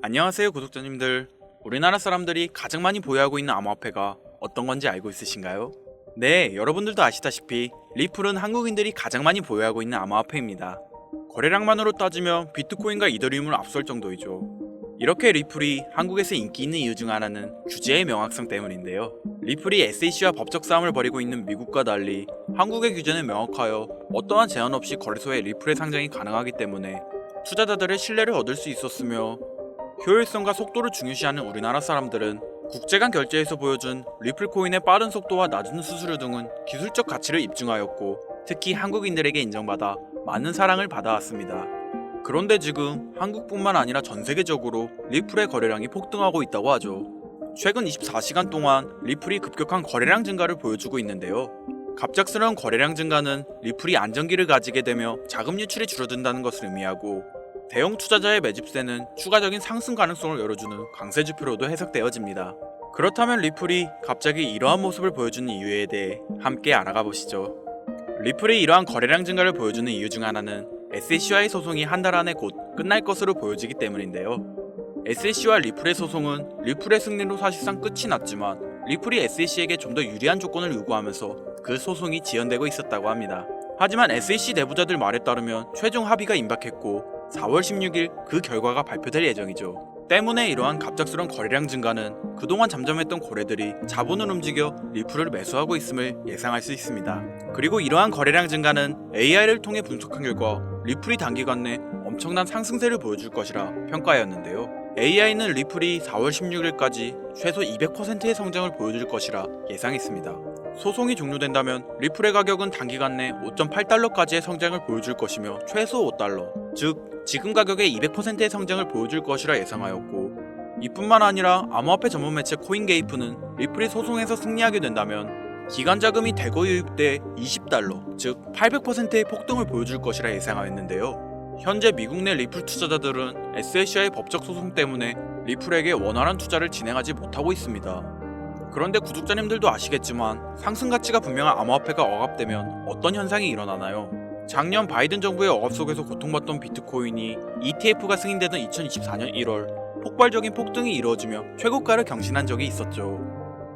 안녕하세요 구독자님들. 우리나라 사람들이 가장 많이 보유하고 있는 암호화폐가 어떤 건지 알고 있으신가요? 네, 여러분들도 아시다시피 리플은 한국인들이 가장 많이 보유하고 있는 암호화폐입니다. 거래량만으로 따지면 비트코인과 이더리움을 앞설 정도이죠. 이렇게 리플이 한국에서 인기 있는 이유 중 하나는 규제의 명확성 때문인데요. 리플이 SEC와 법적 싸움을 벌이고 있는 미국과 달리 한국의 규제는 명확하여 어떠한 제한 없이 거래소에 리플의 상장이 가능하기 때문에 투자자들의 신뢰를 얻을 수 있었으며, 효율성과 속도를 중요시하는 우리나라 사람들은 국제 간 결제에서 보여준 리플 코인의 빠른 속도와 낮은 수수료 등은 기술적 가치를 입증하였고, 특히 한국인들에게 인정받아 많은 사랑을 받아왔습니다. 그런데 지금 한국뿐만 아니라 전 세계적으로 리플의 거래량이 폭등하고 있다고 하죠. 최근 24시간 동안 리플이 급격한 거래량 증가를 보여주고 있는데요. 갑작스러운 거래량 증가는 리플이 안정기를 가지게 되며 자금 유출이 줄어든다는 것을 의미하고, 대형 투자자의 매집세는 추가적인 상승 가능성을 열어주는 강세지표로도 해석되어집니다. 그렇다면 리플이 갑자기 이러한 모습을 보여주는 이유에 대해 함께 알아가 보시죠. 리플이 이러한 거래량 증가를 보여주는 이유 중 하나는 SEC와의 소송이 한 달 안에 곧 끝날 것으로 보여지기 때문인데요. SEC와 리플의 소송은 리플의 승리로 사실상 끝이 났지만, 리플이 SEC에게 좀 더 유리한 조건을 요구하면서 그 소송이 지연되고 있었다고 합니다. 하지만 SEC 내부자들 말에 따르면 최종 합의가 임박했고 4월 16일 그 결과가 발표될 예정이죠. 때문에 이러한 갑작스러운 거래량 증가는 그동안 잠잠했던 고래들이 자본을 움직여 리플을 매수하고 있음을 예상할 수 있습니다. 그리고 이러한 거래량 증가는 AI를 통해 분석한 결과 리플이 단기간 내 엄청난 상승세를 보여줄 것이라 평가하였는데요. AI는 리플이 4월 16일까지 최소 200%의 성장을 보여줄 것이라 예상했습니다. 소송이 종료된다면 리플의 가격은 단기간 내 5.8달러까지의 성장을 보여줄 것이며 최소 5달러, 즉 지금 가격의 200%의 성장을 보여줄 것이라 예상하였고, 이뿐만 아니라 암호화폐 전문 매체 코인게이프는 리플이 소송에서 승리하게 된다면 기간 자금이 대거 유입돼 20달러, 즉 800%의 폭등을 보여줄 것이라 예상하였는데요. 현재 미국 내 리플 투자자들은 SEC와의 법적 소송 때문에 리플에게 원활한 투자를 진행하지 못하고 있습니다. 그런데 구독자님들도 아시겠지만 상승 가치가 분명한 암호화폐가 억압되면 어떤 현상이 일어나나요? 작년 바이든 정부의 억압 속에서 고통받던 비트코인이 ETF가 승인되던 2024년 1월 폭발적인 폭등이 이루어지며 최고가를 경신한 적이 있었죠.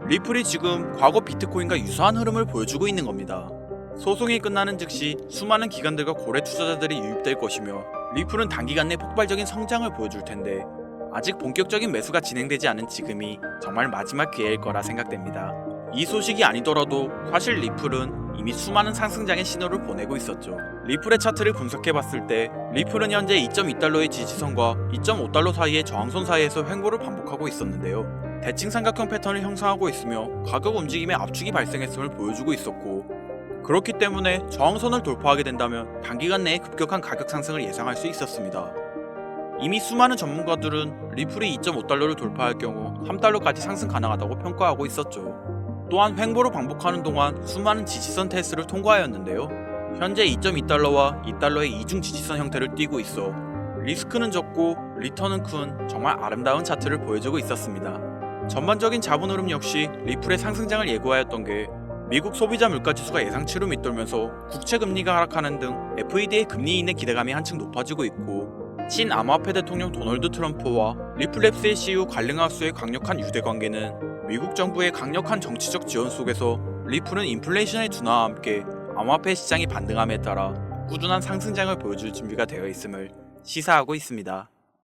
리플이 지금 과거 비트코인과 유사한 흐름을 보여주고 있는 겁니다. 소송이 끝나는 즉시 수많은 기관들과 고래 투자자들이 유입될 것이며, 리플은 단기간 내 폭발적인 성장을 보여줄 텐데 아직 본격적인 매수가 진행되지 않은 지금이 정말 마지막 기회일 거라 생각됩니다. 이 소식이 아니더라도 사실 리플은 이미 수많은 상승장의 신호를 보내고 있었죠. 리플의 차트를 분석해봤을 때 리플은 현재 2.2달러의 지지선과 2.5달러 사이의 저항선 사이에서 횡보를 반복하고 있었는데요. 대칭 삼각형 패턴을 형성하고 있으며 가격 움직임에 압축이 발생했음을 보여주고 있었고, 그렇기 때문에 저항선을 돌파하게 된다면 단기간 내에 급격한 가격 상승을 예상할 수 있었습니다. 이미 수많은 전문가들은 리플이 2.5달러를 돌파할 경우 3달러까지 상승 가능하다고 평가하고 있었죠. 또한 횡보를 반복하는 동안 수많은 지지선 테스트를 통과하였는데요. 현재 2.2달러와 2달러의 이중 지지선 형태를 띠고 있어 리스크는 적고 리턴은 큰 정말 아름다운 차트를 보여주고 있었습니다. 전반적인 자본 흐름 역시 리플의 상승장을 예고하였던 게 미국 소비자 물가지수가 예상치로 밑돌면서 국채금리가 하락하는 등 FED의 금리 인하 기대감이 한층 높아지고 있고, 친암호화폐 대통령 도널드 트럼프와 리플랩스의 CEO 갈링하우스의 강력한 유대관계는 미국 정부의 강력한 정치적 지원 속에서 리플은 인플레이션의 둔화와 함께 암호화폐 시장이 반등함에 따라 꾸준한 상승장을 보여줄 준비가 되어 있음을 시사하고 있습니다.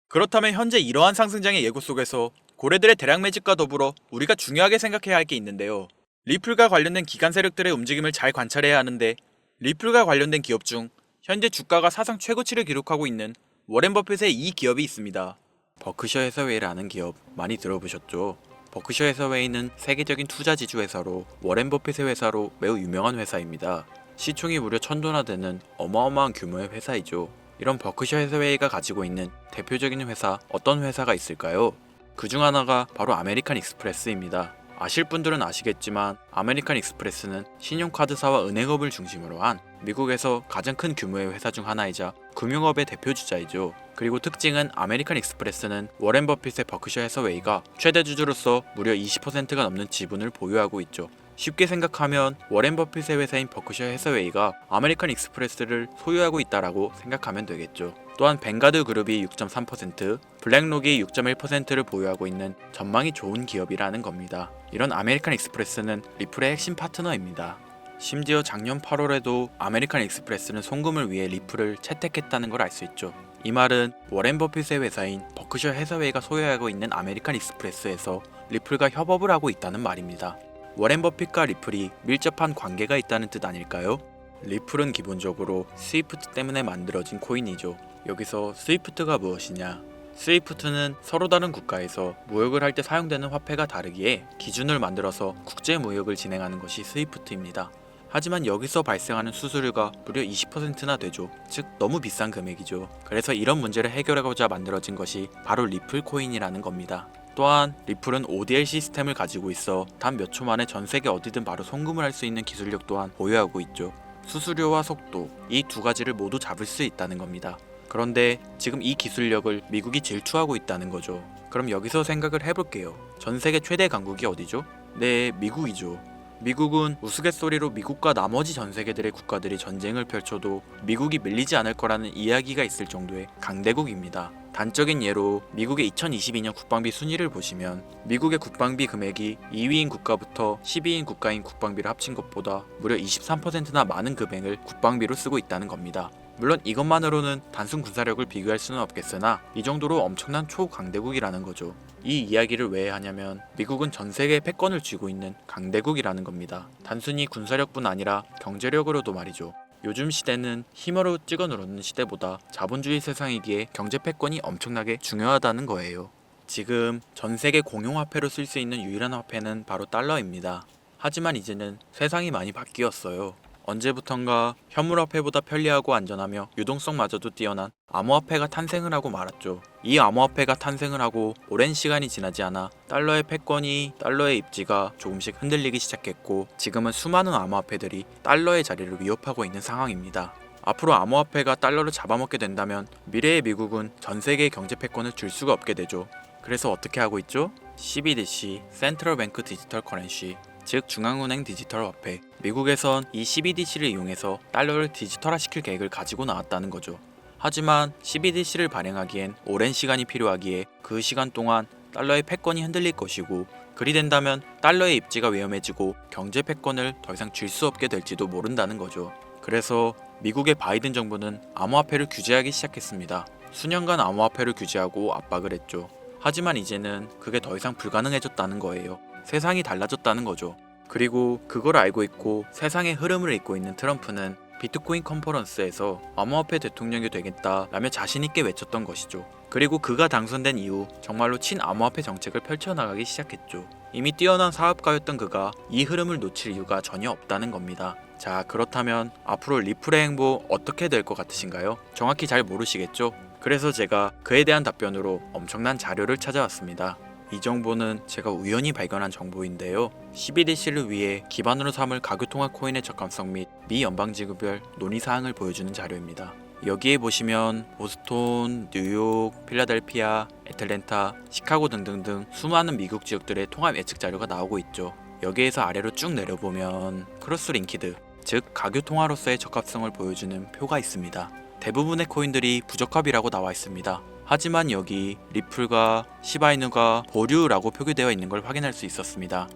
그렇다면 현재 이러한 상승장의 예고 속에서 고래들의 대량 매집과 더불어 우리가 중요하게 생각해야 할 게 있는데요. 리플과 관련된 기관 세력들의 움직임을 잘 관찰해야 하는데, 리플과 관련된 기업 중 현재 주가가 사상 최고치를 기록하고 있는 워렌 버핏의 이 기업이 있습니다. 버크셔 해서웨이라는 기업 많이 들어보셨죠? 버크셔 해서웨이는 세계적인 투자 지주 회사로 워렌 버핏의 회사로 매우 유명한 회사입니다. 시총이 무려 1000조나 되는 어마어마한 규모의 회사이죠. 이런 버크셔 해서웨이가 가지고 있는 대표적인 회사, 어떤 회사가 있을까요? 그 중 하나가 바로 아메리칸 익스프레스입니다. 아실 분들은 아시겠지만 아메리칸 익스프레스는 신용카드사와 은행업을 중심으로 한 미국에서 가장 큰 규모의 회사 중 하나이자 금융업의 대표 주자이죠. 그리고 특징은 아메리칸 익스프레스는 워렌 버핏의 버크셔 해서웨이가 최대 주주로서 무려 20%가 넘는 지분을 보유하고 있죠. 쉽게 생각하면 워렌 버핏의 회사인 버크셔 해서웨이가 아메리칸 익스프레스를 소유하고 있다라고 생각하면 되겠죠. 또한 뱅가드 그룹이 6.3%, 블랙록이 6.1%를 보유하고 있는 전망이 좋은 기업이라는 겁니다. 이런 아메리칸 익스프레스는 리플의 핵심 파트너입니다. 심지어 작년 8월에도 아메리칸 익스프레스는 송금을 위해 리플을 채택했다는 걸 알 수 있죠. 이 말은 워렌 버핏의 회사인 버크셔 해서웨이가 소유하고 있는 아메리칸 익스프레스에서 리플과 협업을 하고 있다는 말입니다. 워렌 버핏과 리플이 밀접한 관계가 있다는 뜻 아닐까요? 리플은 기본적으로 스위프트 때문에 만들어진 코인이죠. 여기서 스위프트가 무엇이냐? 스위프트는 서로 다른 국가에서 무역을 할 때 사용되는 화폐가 다르기에 기준을 만들어서 국제 무역을 진행하는 것이 스위프트입니다. 하지만 여기서 발생하는 수수료가 무려 20%나 되죠. 즉 너무 비싼 금액이죠. 그래서 이런 문제를 해결하고자 만들어진 것이 바로 리플 코인이라는 겁니다. 또한 리플은 ODL 시스템을 가지고 있어 단 몇 초 만에 전 세계 어디든 바로 송금을 할 수 있는 기술력 또한 보유하고 있죠. 수수료와 속도, 이 두 가지를 모두 잡을 수 있다는 겁니다. 그런데 지금 이 기술력을 미국이 질투하고 있다는 거죠. 그럼 여기서 생각을 해볼게요. 전 세계 최대 강국이 어디죠? 네, 미국이죠. 미국은 우스갯소리로 미국과 나머지 전 세계들의 국가들이 전쟁을 펼쳐도 미국이 밀리지 않을 거라는 이야기가 있을 정도의 강대국입니다. 단적인 예로 미국의 2022년 국방비 순위를 보시면 미국의 국방비 금액이 2위인 국가부터 10위인 국가인 국방비를 합친 것보다 무려 23%나 많은 금액을 국방비로 쓰고 있다는 겁니다. 물론 이것만으로는 단순 군사력을 비교할 수는 없겠으나 이 정도로 엄청난 초강대국이라는 거죠. 이 이야기를 왜 하냐면 미국은 전 세계의 패권을 쥐고 있는 강대국이라는 겁니다. 단순히 군사력뿐 아니라 경제력으로도 말이죠. 요즘 시대는 힘으로 찍어 누르는 시대보다 자본주의 세상이기에 경제 패권이 엄청나게 중요하다는 거예요. 지금 전 세계 공용화폐로 쓸 수 있는 유일한 화폐는 바로 달러입니다. 하지만 이제는 세상이 많이 바뀌었어요. 언제부턴가 현물화폐보다 편리하고 안전하며 유동성마저도 뛰어난 암호화폐가 탄생을 하고 말았죠. 이 암호화폐가 탄생을 하고 오랜 시간이 지나지 않아 달러의 패권이 달러의 입지가 조금씩 흔들리기 시작했고 지금은 수많은 암호화폐들이 달러의 자리를 위협하고 있는 상황입니다. 앞으로 암호화폐가 달러를 잡아먹게 된다면 미래의 미국은 전 세계의 경제 패권을 줄 수가 없게 되죠. 그래서 어떻게 하고 있죠? CBDC, 센트럴 뱅크 디지털 커런시, 즉 중앙은행 디지털 화폐. 미국에선 이 CBDC를 이용해서 달러를 디지털화시킬 계획을 가지고 나왔다는 거죠. 하지만 CBDC를 발행하기엔 오랜 시간이 필요하기에 그 시간 동안 달러의 패권이 흔들릴 것이고 그리 된다면 달러의 입지가 위험해지고 경제 패권을 더 이상 쥘 수 없게 될지도 모른다는 거죠. 그래서 미국의 바이든 정부는 암호화폐를 규제하기 시작했습니다. 수년간 암호화폐를 규제하고 압박을 했죠. 하지만 이제는 그게 더 이상 불가능해졌다는 거예요. 세상이 달라졌다는 거죠. 그리고 그걸 알고 있고 세상의 흐름을 읽고 있는 트럼프는 비트코인 컨퍼런스에서 암호화폐 대통령이 되겠다라며 자신있게 외쳤던 것이죠. 그리고 그가 당선된 이후 정말로 친암호화폐 정책을 펼쳐나가기 시작했죠. 이미 뛰어난 사업가였던 그가 이 흐름을 놓칠 이유가 전혀 없다는 겁니다. 자, 그렇다면 앞으로 리플의 행보 어떻게 될 것 같으신가요? 정확히 잘 모르시겠죠? 그래서 제가 그에 대한 답변으로 엄청난 자료를 찾아왔습니다. 이 정보는 제가 우연히 발견한 정보인데요. CBDC를 위해 기반으로 삼을 가교통화 코인의 적합성 및 미 연방지구별 논의사항을 보여주는 자료입니다. 여기에 보시면 보스톤, 뉴욕, 필라델피아, 애틀랜타, 시카고 등등등 수많은 미국 지역들의 통합 예측 자료가 나오고 있죠. 여기에서 아래로 쭉 내려보면 크로스링키드, 즉 가교통화로서의 적합성을 보여주는 표가 있습니다. 대부분의 코인들이 부적합이라고 나와 있습니다. 하지만 여기 리플과 시바이누가 보류라고 표기되어 있는 걸 확인할 수 있었습니다.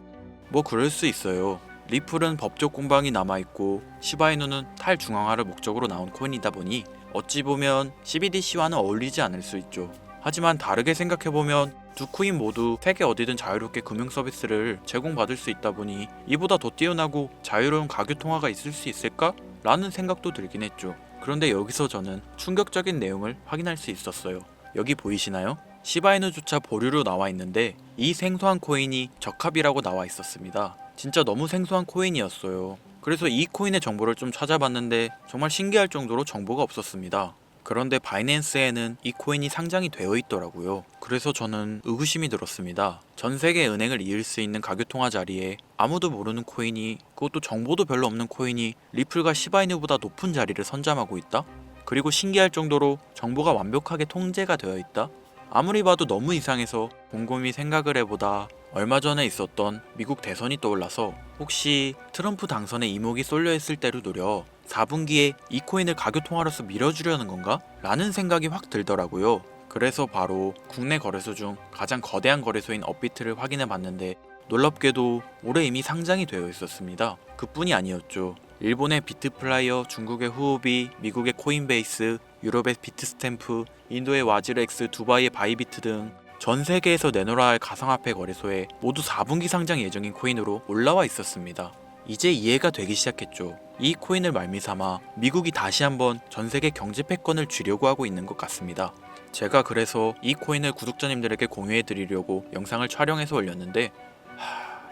뭐 그럴 수 있어요. 리플은 법적 공방이 남아있고 시바이누는 탈중앙화를 목적으로 나온 코인이다 보니 어찌 보면 CBDC와는 어울리지 않을 수 있죠. 하지만 다르게 생각해보면 두 코인 모두 세계 어디든 자유롭게 금융 서비스를 제공받을 수 있다 보니 이보다 더 뛰어나고 자유로운 가교통화가 있을 수 있을까? 라는 생각도 들긴 했죠. 그런데 여기서 저는 충격적인 내용을 확인할 수 있었어요. 여기 보이시나요? 시바이누조차 보류로 나와 있는데 이 생소한 코인이 적합이라고 나와 있었습니다. 진짜 너무 생소한 코인이었어요. 그래서 이 코인의 정보를 좀 찾아봤는데 정말 신기할 정도로 정보가 없었습니다. 그런데 바이낸스에는 이 코인이 상장이 되어 있더라고요. 그래서 저는 의구심이 들었습니다. 전 세계 은행을 이을 수 있는 가교통화 자리에 아무도 모르는 코인이, 그것도 정보도 별로 없는 코인이 리플과 시바이누보다 높은 자리를 선점하고 있다? 그리고 신기할 정도로 정보가 완벽하게 통제가 되어 있다? 아무리 봐도 너무 이상해서 곰곰이 생각을 해보다 얼마 전에 있었던 미국 대선이 떠올라서 혹시 트럼프 당선에 이목이 쏠려 있을 때를 노려 4분기에 이 코인을 가교 통화로서 밀어주려는 건가? 라는 생각이 확 들더라고요. 그래서 바로 국내 거래소 중 가장 거대한 거래소인 업비트를 확인해 봤는데 놀랍게도 올해 이미 상장이 되어 있었습니다. 그뿐이 아니었죠. 일본의 비트플라이어, 중국의 후오비, 미국의 코인베이스, 유럽의 비트스탬프, 인도의 와즈렉스, 두바이의 바이비트 등 전 세계에서 내놓아야 할 가상화폐 거래소에 모두 4분기 상장 예정인 코인으로 올라와 있었습니다. 이제 이해가 되기 시작했죠. 이 코인을 말미삼아 미국이 다시 한번 전 세계 경제 패권을 쥐려고 하고 있는 것 같습니다. 제가 그래서 이 코인을 구독자님들에게 공유해 드리려고 영상을 촬영해서 올렸는데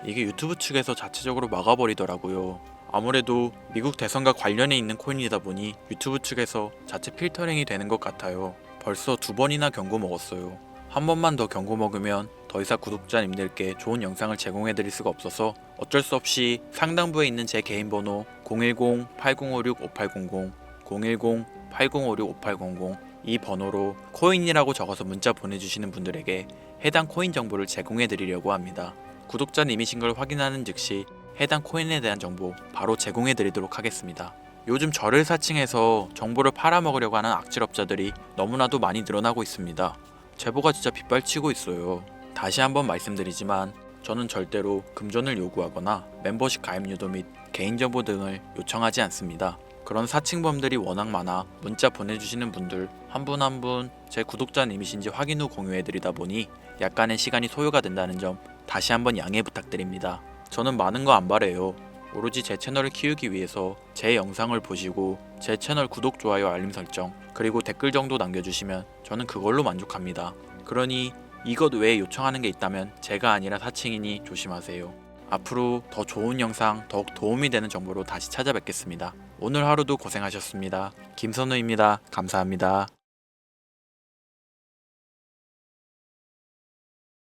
이게 유튜브 측에서 자체적으로 막아버리더라고요. 아무래도 미국 대선과 관련해 있는 코인이다 보니 유튜브 측에서 자체 필터링이 되는 것 같아요. 벌써 2번이나 경고 먹었어요. 한 번만 더 경고 먹으면 더 이상 구독자님들께 좋은 영상을 제공해 드릴 수가 없어서 어쩔 수 없이 상단부에 있는 제 개인 번호 010-8056-5800, 010-8056-5800 이 번호로 코인이라고 적어서 문자 보내주시는 분들에게 해당 코인 정보를 제공해 드리려고 합니다. 구독자님이신 걸 확인하는 즉시 해당 코인에 대한 정보 바로 제공해 드리도록 하겠습니다. 요즘 저를 사칭해서 정보를 팔아먹으려고 하는 악질업자들이 너무나도 많이 늘어나고 있습니다. 제보가 진짜 빗발치고 있어요. 다시 한번 말씀드리지만 저는 절대로 금전을 요구하거나 멤버십 가입 유도 및 개인정보 등을 요청하지 않습니다. 그런 사칭범들이 워낙 많아 문자 보내주시는 분들 한 분 한 분 제 구독자님이신지 확인 후 공유해드리다 보니 약간의 시간이 소요가 된다는 점 다시 한번 양해 부탁드립니다. 저는 많은 거 안 바래요. 오로지 제 채널을 키우기 위해서 제 영상을 보시고 제 채널 구독, 좋아요, 알림 설정 그리고 댓글 정도 남겨주시면 저는 그걸로 만족합니다. 그러니 이것 외에 요청하는 게 있다면 제가 아니라 사칭이니 조심하세요. 앞으로 더 좋은 영상, 더욱 도움이 되는 정보로 다시 찾아뵙겠습니다. 오늘 하루도 고생하셨습니다. 김선우입니다. 감사합니다.